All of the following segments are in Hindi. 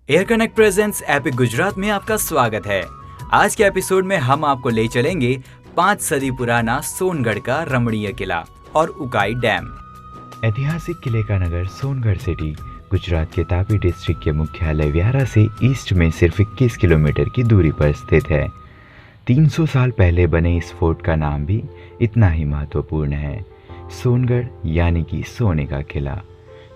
Air connect presents epic Gujarat में आपका स्वागत है। आज के एपिसोड में हम आपको ले चलेंगे 5 सदी पुराना सोनगढ़ का रमणीय किला और उकाई डैम। ऐतिहासिक किले का नगर सोनगढ़ सिटी गुजरात के तापी डिस्ट्रिक्ट के मुख्यालय व्यारा से ईस्ट में सिर्फ 21 किलोमीटर की दूरी पर स्थित है। 300 साल पहले बने इस फोर्ट का नाम भी इतना ही महत्वपूर्ण है, सोनगढ़ यानी कि सोने का किला।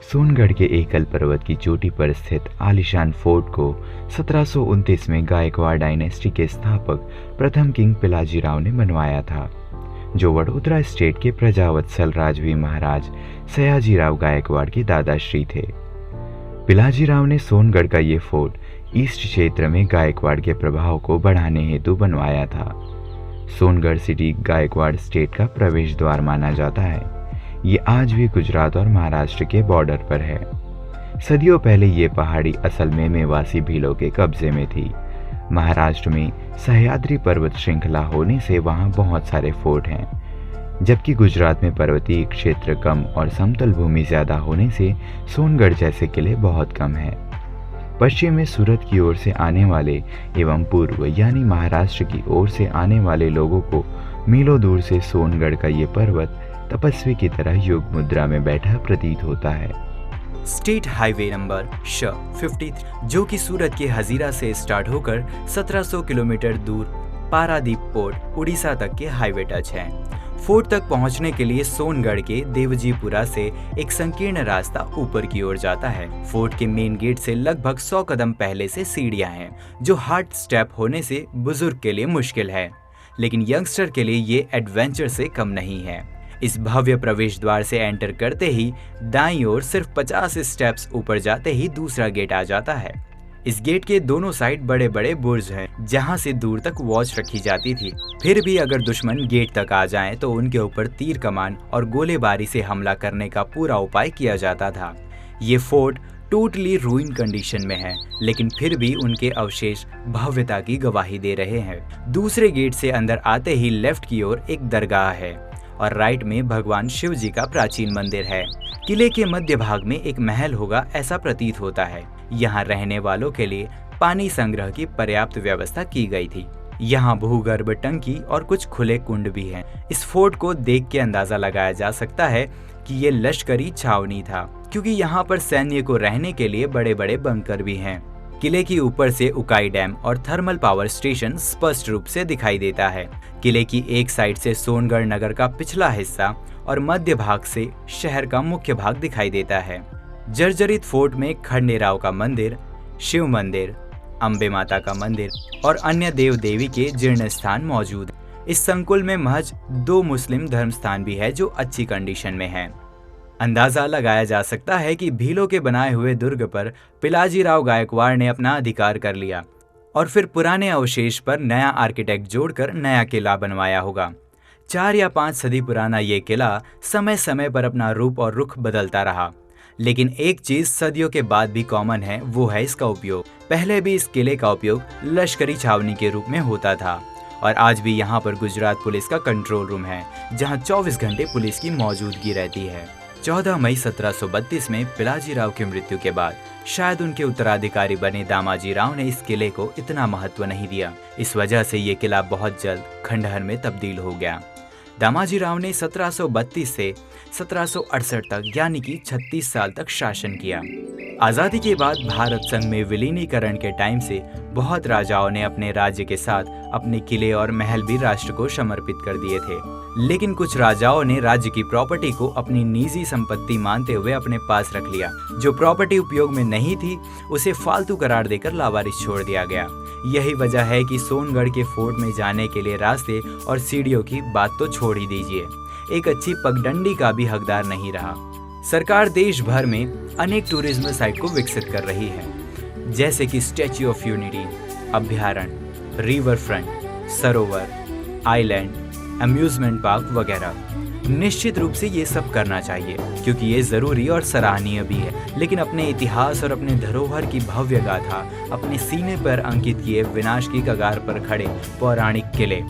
सोनगढ़ के एकल पर्वत की चोटी पर स्थित आलीशान फोर्ट को 1729 में गायकवाड़ डायनेस्टी के स्थापक प्रथम किंग पिलाजीराव ने बनवाया था, जो वडोदरा स्टेट के प्रजावत्सल राजवी महाराज सयाजीराव गायकवाड़ के दादाश्री थे। पिलाजीराव ने सोनगढ़ का ये फोर्ट ईस्ट क्षेत्र में गायकवाड़ के प्रभाव को बढ़ाने हेतु बनवाया था। सोनगढ़ सिटी गायकवाड़ स्टेट का प्रवेश द्वार माना जाता है। ये आज भी गुजरात और महाराष्ट्र के बॉर्डर पर है। सदियों पहले ये पहाड़ी असल में मेवासी भीलों के कब्जे में थी। महाराष्ट्र में सह्याद्री पर्वत श्रृंखला होने से वहाँ बहुत सारे फोर्ट हैं, जबकि गुजरात में पर्वतीय क्षेत्र कम और समतल भूमि ज़्यादा होने से सोनगढ़ जैसे किले बहुत कम हैं। पश्चिम में सूरत की ओर से आने वाले एवं पूर्व यानी महाराष्ट्र की ओर से आने वाले लोगों को मीलों दूर से सोनगढ़ का ये पर्वत तपस्वी की तरह योग मुद्रा में बैठा प्रतीत होता है। स्टेट हाईवे नंबर श53 जो कि सूरत के हजीरा से स्टार्ट होकर 1700 किलोमीटर दूर पारादीप पोर्ट उड़ीसा तक के हाईवे टच है। फोर्ट तक पहुंचने के लिए सोनगढ़ के देवजीपुरा से एक संकीर्ण रास्ता ऊपर की ओर जाता है। फोर्ट के मेन गेट से लगभग 100 कदम पहले से सीढ़ियां हैं, जो हार्ड स्टेप होने से बुजुर्ग के लिए मुश्किल है, लेकिन यंगस्टर के लिए ये एडवेंचर से कम नहीं है। इस भव्य प्रवेश द्वार से एंटर करते ही दाईं ओर सिर्फ 50 स्टेप्स ऊपर जाते ही दूसरा गेट आ जाता है। इस गेट के दोनों साइड बड़े बड़े बुर्ज हैं, जहां से दूर तक वॉच रखी जाती थी। फिर भी अगर दुश्मन गेट तक आ जाएं तो उनके ऊपर तीर कमान और गोलेबारी से हमला करने का पूरा उपाय किया जाता था। ये फोर्ट टोटली रूइन कंडीशन में है, लेकिन फिर भी उनके अवशेष भव्यता की गवाही दे रहे हैं। दूसरे गेट से अंदर आते ही लेफ्ट की ओर एक दरगाह है और राइट में भगवान शिव जी का प्राचीन मंदिर है। किले के मध्य भाग में एक महल होगा ऐसा प्रतीत होता है। यहाँ रहने वालों के लिए पानी संग्रह की पर्याप्त व्यवस्था की गई थी। यहाँ भूगर्भ टंकी और कुछ खुले कुंड भी हैं। इस फोर्ट को देख के अंदाजा लगाया जा सकता है कि ये लश्करी छावनी था, क्योंकि यहाँ पर सैन्य को रहने के लिए बड़े बड़े बंकर भी हैं। किले के ऊपर से उकाई डैम और थर्मल पावर स्टेशन स्पष्ट रूप से दिखाई देता है। किले की एक साइड से सोनगढ़ नगर का पिछला हिस्सा और मध्य भाग से शहर का मुख्य भाग दिखाई देता है। जर्जरित फोर्ट में खंडेराव का मंदिर, शिव मंदिर, अम्बे माता का मंदिर और अन्य देव देवी के जीर्ण स्थान मौजूद हैं। इस संकुल में महज 2 मुस्लिम धर्म स्थान भी है जो अच्छी कंडीशन में है। अंदाजा लगाया जा सकता है कि भीलों के बनाए हुए दुर्ग पर पिलाजीराव गायकवाड़ ने अपना अधिकार कर लिया और फिर पुराने अवशेष पर नया आर्किटेक्ट जोड़कर नया किला बनवाया होगा। 4 या 5 सदी पुराना ये किला समय समय पर अपना रूप और रुख बदलता रहा, लेकिन एक चीज सदियों के बाद भी कॉमन है, वो है इसका उपयोग। पहले भी इस किले का उपयोग लश्करी छावनी के रूप में होता था और आज भी यहाँ पर गुजरात पुलिस का कंट्रोल रूम है, जहाँ 24 घंटे पुलिस की मौजूदगी रहती है। 14 मई 1732 में पिलाजीराव की मृत्यु के बाद शायद उनके उत्तराधिकारी बने दामाजीराव ने इस किले को इतना महत्व नहीं दिया। इस वजह से ये किला बहुत जल्द खंडहर में तब्दील हो गया। दामाजीराव ने 1732 से 1768 तक यानी कि 36 साल तक शासन किया। आज़ादी के बाद भारत संघ में विलीनीकरण के टाइम से बहुत राजाओं ने अपने राज्य के साथ अपने किले और महल भी राष्ट्र को समर्पित कर दिए थे, लेकिन कुछ राजाओं ने राज्य की प्रॉपर्टी को अपनी निजी संपत्ति मानते हुए अपने पास रख लिया। जो प्रॉपर्टी उपयोग में नहीं थी उसे फालतू करार देकर लावारिस छोड़ दिया गया। यही वजह है कि सोनगढ़ के फोर्ट में जाने के लिए रास्ते और सीढ़ियों की बात तो छोड़ ही दीजिए, एक अच्छी पगडंडी का भी हकदार नहीं रहा। सरकार देश भर में अनेक टूरिज्म साइट को विकसित कर रही है, जैसे कि स्टैच्यू ऑफ यूनिटी, अभ्यारण्य, रिवर फ्रंट, सरोवर, आइलैंड, अम्यूजमेंट पार्क वगैरह। निश्चित रूप से ये सब करना चाहिए, क्योंकि ये जरूरी और सराहनीय भी है, लेकिन अपने इतिहास और अपने धरोहर की भव्य गाथा अपने सीने पर अंकित किए विनाश की कगार पर खड़े पौराणिक किले,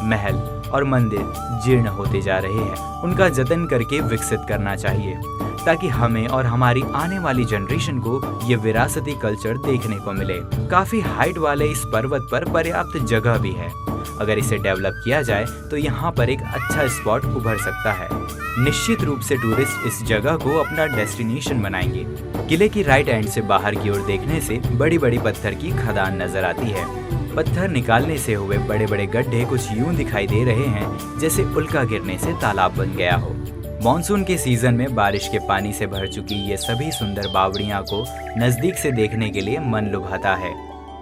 महल और मंदिर जीर्ण होते जा रहे हैं। उनका जतन करके विकसित करना चाहिए। ताकि हमें और हमारी आने वाली जनरेशन को ये विरासती कल्चर देखने को मिले। काफी हाइट वाले इस पर्वत पर पर्याप्त जगह भी है। अगर इसे डेवलप किया जाए तो यहाँ पर एक अच्छा स्पॉट उभर सकता है। निश्चित रूप से टूरिस्ट इस जगह को अपना डेस्टिनेशन बनाएंगे। किले की राइट एंड से बाहर की ओर देखने से बड़ी बड़ी पत्थर की खदान नजर आती है। पत्थर निकालने से हुए बड़े बड़े गड्ढे कुछ यूं दिखाई दे रहे हैं जैसे उल्का गिरने से तालाब बन गया हो। मॉनसून के सीजन में बारिश के पानी से भर चुकी ये सभी सुंदर बावड़ियां को नजदीक से देखने के लिए मन लुभाता है।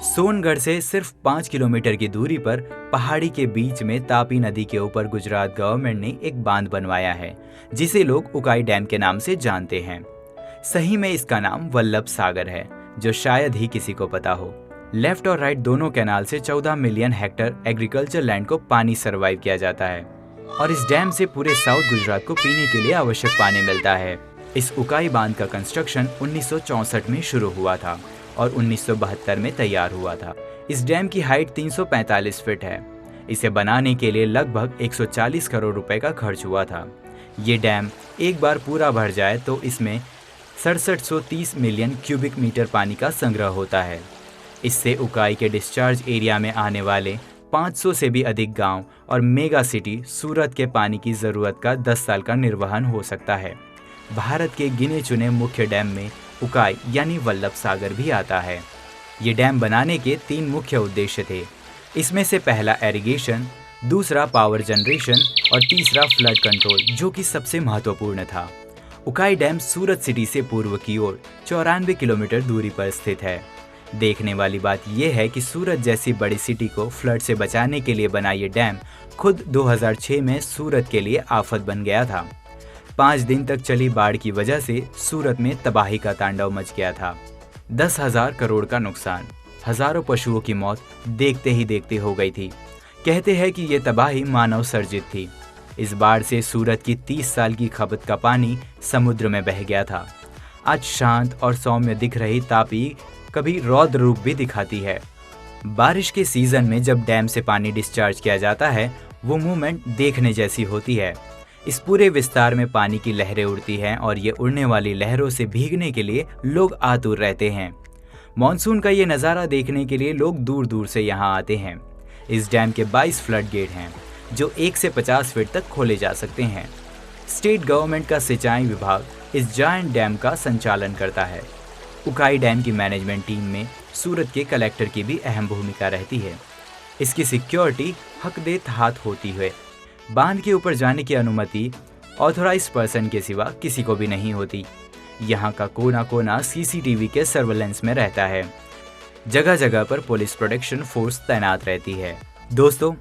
सोनगढ़ से सिर्फ 5 किलोमीटर की दूरी पर पहाड़ी के बीच में तापी नदी के ऊपर गुजरात गवर्नमेंट ने एक बांध बनवाया है, जिसे लोग उकाई डैम के नाम से जानते हैं। सही में इसका नाम वल्लभ सागर है, जो शायद ही किसी को पता हो। लेफ्ट और राइट दोनों कैनाल से 14 मिलियन हेक्टेयर एग्रीकल्चर लैंड को पानी सर्वाइव किया जाता है और इस डैम से पूरे साउथ गुजरात को पीने के लिए आवश्यक पानी मिलता है। इस उकाई बांध का कंस्ट्रक्शन 1964 में शुरू हुआ था और 1972 में तैयार हुआ था। इस डैम की हाइट 345 फीट है। इसे बनाने के लिए लगभग 140 करोड़ रुपए का खर्च हुआ था। ये डैम एक बार पूरा भर जाए तो इसमें 6730 मिलियन क्यूबिक मीटर पानी का संग्रह होता है। इससे उकाई के डिस्चार्ज एरिया में आने वाले 500 से भी अधिक गांव और मेगा सिटी सूरत के पानी की ज़रूरत का 10 साल का निर्वहन हो सकता है। भारत के गिने चुने मुख्य डैम में उकाई यानी वल्लभ सागर भी आता है। ये डैम बनाने के 3 मुख्य उद्देश्य थे। इसमें से पहला इरिगेशन, दूसरा पावर जनरेशन और तीसरा फ्लड कंट्रोल, जो कि सबसे महत्वपूर्ण था। उकाई डैम सूरत सिटी से पूर्व की ओर 94 किलोमीटर दूरी पर स्थित है। देखने वाली बात यह है कि सूरत जैसी बड़ी सिटी को फ्लड से बचाने के लिए बना ये डैम खुद 2006 में सूरत के लिए आफत बन गया था। 5 दिन तक चली बाढ़ की वजह से सूरत में तबाही का तांडव मच गया था। 10,000 करोड़ का नुकसान, हजारों पशुओं की मौत देखते ही देखते हो गई थी। कहते हैं कि ये तबाही मानव सर्जित थी। इस बाढ़ से सूरत की 30 साल की खपत का पानी समुद्र में बह गया था। आज शांत और सौम्य दिख रही तापी कभी रौद्र रूप भी दिखाती है। बारिश के सीजन में जब डैम से पानी डिस्चार्ज किया जाता है, वो मूवमेंट देखने जैसी होती है। इस पूरे विस्तार में पानी की लहरें उड़ती हैं और ये उड़ने वाली लहरों से भीगने के लिए लोग आतुर रहते हैं। मॉनसून का ये नज़ारा देखने के लिए लोग दूर दूर से यहाँ आते हैं। इस डैम के 22 फ्लड गेट हैं, जो 1 से 50 फीट तक खोले जा सकते हैं। स्टेट गवर्नमेंट का सिंचाई विभाग इस जायंट डैम का संचालन करता है। उकाई डैम की मैनेजमेंट टीम में सूरत के कलेक्टर की भी अहम भूमिका रहती है। इसकी सिक्योरिटी हकदेत हाथ होती है। बांध के ऊपर जाने की अनुमति ऑथोराइज्ड पर्सन के सिवा किसी को भी नहीं होती। यहाँ का कोना कोना सीसीटीवी के सर्वेलेंस में रहता है। जगह जगह पर पुलिस प्रोटेक्शन फोर्स तैनात रहती है। दोस्तों,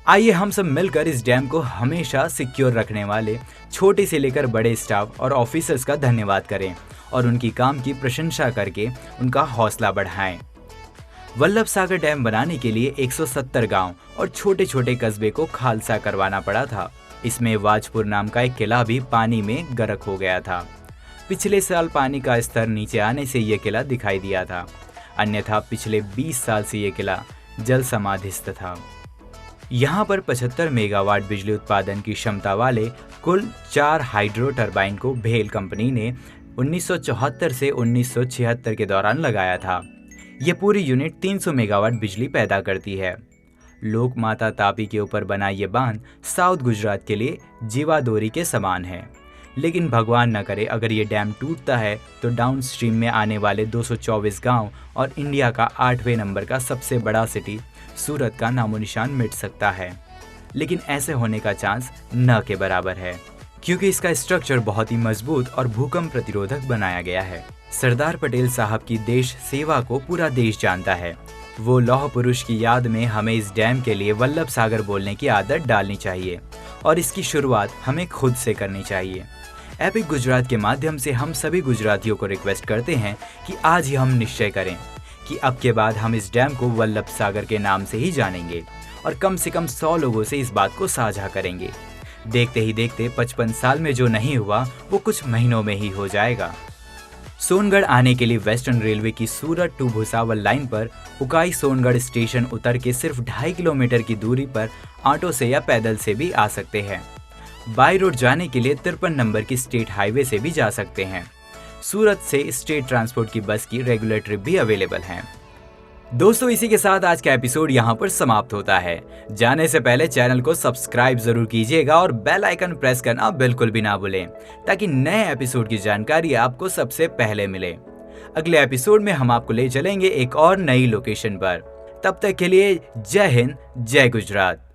आइए हम सब मिलकर इस डैम को हमेशा सिक्योर रखने वाले छोटे से लेकर बड़े स्टाफ और ऑफिसर्स का धन्यवाद करें और उनकी काम की प्रशंसा करके उनका हौसला बढ़ाएं। वल्लभ सागर डैम बनाने के लिए 170 गांव और छोटे छोटे कस्बे को खालसा करवाना पड़ा था। इसमें वाजपुर नाम का एक किला भी पानी में गर्क हो गया था। पिछले साल पानी का स्तर नीचे आने से यह किला दिखाई दिया था, अन्यथा पिछले 20 साल से यह किला जल समाधिस्थ था। यहाँ पर 75 मेगावाट बिजली उत्पादन की क्षमता वाले कुल 4 हाइड्रो टरबाइन को भेल कंपनी ने 1974 से 1976 के दौरान लगाया था। यह पूरी यूनिट 300 मेगावाट बिजली पैदा करती है। लोक माता तापी के ऊपर बना ये बांध साउथ गुजरात के लिए जीवादोरी के समान है। लेकिन भगवान न करे अगर ये डैम टूटता है तो डाउन स्ट्रीम में आने वाले 224 गांव और इंडिया का 8वें नंबर का सबसे बड़ा सिटी सूरत का नामो निशान मिट सकता है। लेकिन ऐसे होने का चांस न के बराबर है, क्योंकि इसका स्ट्रक्चर बहुत ही मजबूत और भूकंप प्रतिरोधक बनाया गया है। सरदार पटेल साहब की देश सेवा को पूरा देश जानता है। वो लौह पुरुष की याद में हमें इस डैम के लिए वल्लभ सागर बोलने की आदत डालनी चाहिए और इसकी शुरुआत हमें खुद से करनी चाहिए। एपिक गुजरात के माध्यम से हम सभी गुजरातियों को रिक्वेस्ट करते हैं कि आज ही हम निश्चय करें कि अब के बाद हम इस डैम को वल्लभ सागर के नाम से ही जानेंगे और कम से कम 100 लोगों से इस बात को साझा करेंगे। देखते ही देखते 55 साल में जो नहीं हुआ वो कुछ महीनों में ही हो जाएगा। सोनगढ़ आने के लिए वेस्टर्न रेलवे की सूरत टू भुसावल लाइन पर उकाई सोनगढ़ स्टेशन उतर के सिर्फ 2.5 किलोमीटर की दूरी पर ऑटो से या पैदल से भी आ सकते हैं। बाई रोड जाने के लिए 53 नंबर की स्टेट हाईवे से भी जा सकते हैं। सूरत से स्टेट ट्रांसपोर्ट की बस की रेगुलर ट्रिप भी अवेलेबल है। दोस्तों, इसी के साथ आज का एपिसोड यहाँ पर समाप्त होता है। जाने से पहले चैनल को सब्सक्राइब जरूर कीजिएगा और बेल आइकन प्रेस करना बिल्कुल भी ना भूलें, ताकि नए एपिसोड की जानकारी आपको सबसे पहले मिले। अगले एपिसोड में हम आपको ले चलेंगे एक और नई लोकेशन पर। तब तक के लिए जय हिंद, जय गुजरात।